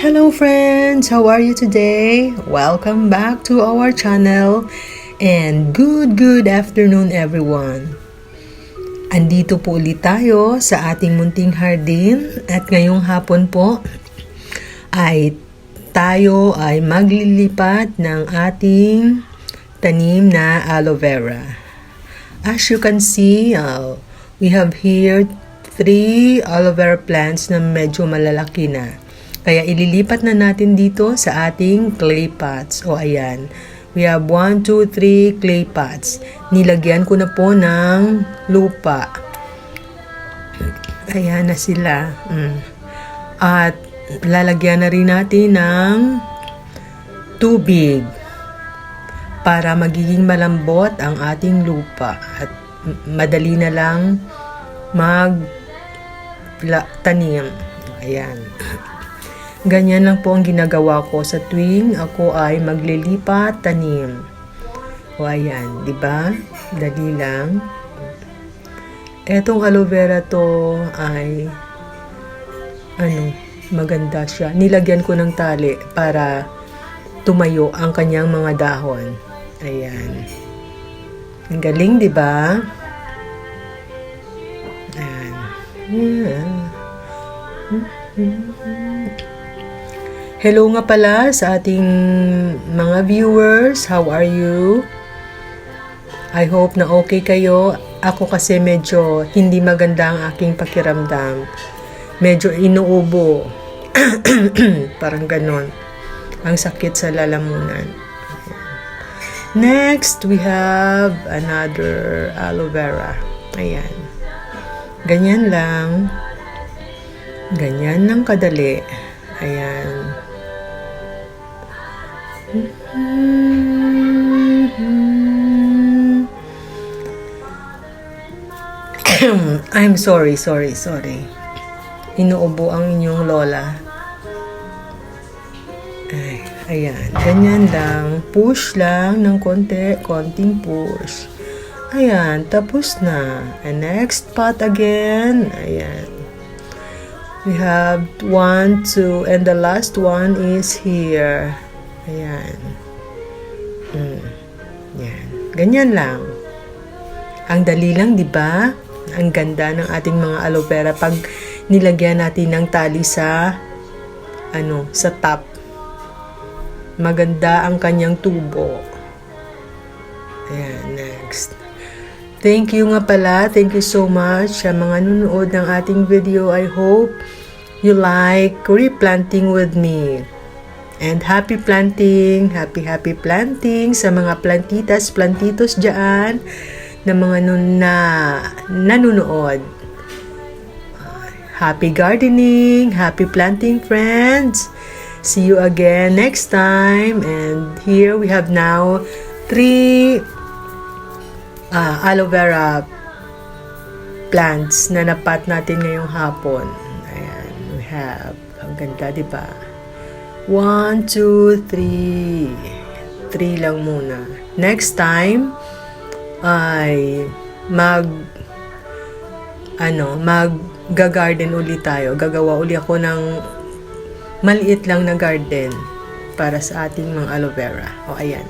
Hello friends! How are you today? Welcome back to our channel and good afternoon everyone. Andito po ulit tayo sa ating munting hardin at ngayong hapon po ay tayo ay maglilipat ng ating tanim na aloe vera. As you can see, we have here 3 aloe vera plants na medyo malalaki na. Kaya ililipat na natin dito sa ating clay pots. O ayan, we have 1, 2, 3 clay pots. Nilagyan ko na po ng lupa. Ayan na sila. At lalagyan na rin natin ng tubig para magiging malambot ang ating lupa. At madali na lang magtanim. Ayan. Ganyan lang po ang ginagawa ko sa tuwing ako ay maglilipat tanim. O ayan, di ba? Dali lang. Etong aloe vera to ay maganda siya. Nilagyan ko ng tali para tumayo ang kanyang mga dahon. Ayan. Ang galing, di ba? Ayan. Hello nga pala sa ating mga viewers. How are you? I hope na okay kayo. Ako kasi medyo hindi maganda ang aking pakiramdam. Medyo inuubo. Parang ganon. Ang sakit sa lalamunan. Next, we have another aloe vera. Ayan. Ganyan lang. Ganyan lang kadali. Ayan. I'm sorry. Inuubo ang inyong lola. Ay, ayan. Ganyan lang. Push lang ng konting push. Ayan, tapos na. And next pot again. Ayan. We have 1, 2, and the last one is here. Ayan. Yan. Ganyan lang. Ang dali lang, di ba? Ang ganda ng ating mga aloe vera pag nilagyan natin ng tali sa sa top. Maganda ang kanyang tubo. Ayan, next. Thank you nga pala. Thank you so much sa mga nanonood ng ating video. I hope you like replanting with me. And happy planting, happy planting sa mga plantitos dyan na mga nanonood. Happy gardening, happy planting friends. See you again next time. And here we have now 3 aloe vera plants na napat natin ngayong hapon. Ayan, we have, ang ganda, diba? 1, 2, 3. 3 lang muna. Next time ay mag-garden ulit tayo. Gagawa ulit ako ng maliit lang na garden para sa ating mga aloe vera. O ayan.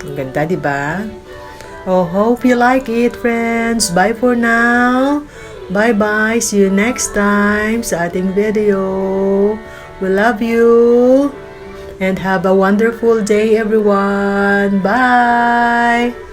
Ang ganda, diba? Oh, hope you like it, friends. Bye for now. Bye-bye. See you next time sa ating video. We love you. And have a wonderful day, everyone. Bye!